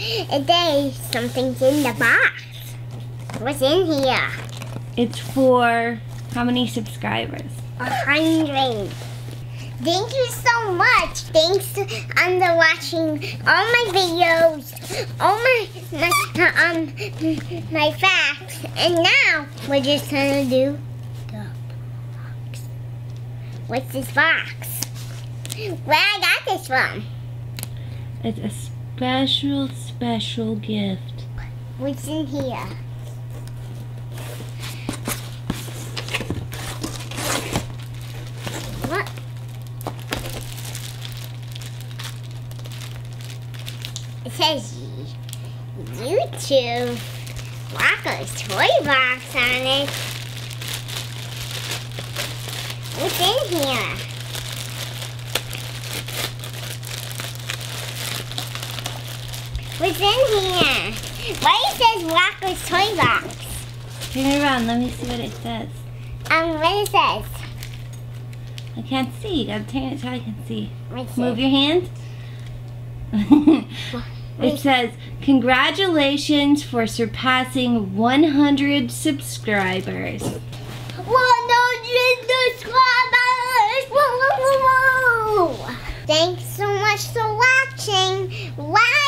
Today, something's in the box. What's in here? It's for how many subscribers? 100. Thank you so much. Thanks for watching all my videos, all my facts, and now we're just gonna do the box. What's this box? Where I got this from? It's a special gift. What's in here? What? It says YouTube Rocco's Toybox on it. What's in here? What's in here? Why it says Rocco's Toybox? Turn it around, let me see what it says. What it says? I can't see. You gotta turn it so I can see. What's Move it? your hand. It says, "Congratulations for surpassing 100 subscribers." 100 subscribers! Whoa, whoa, whoa, whoa. Thanks so much for watching. Wow!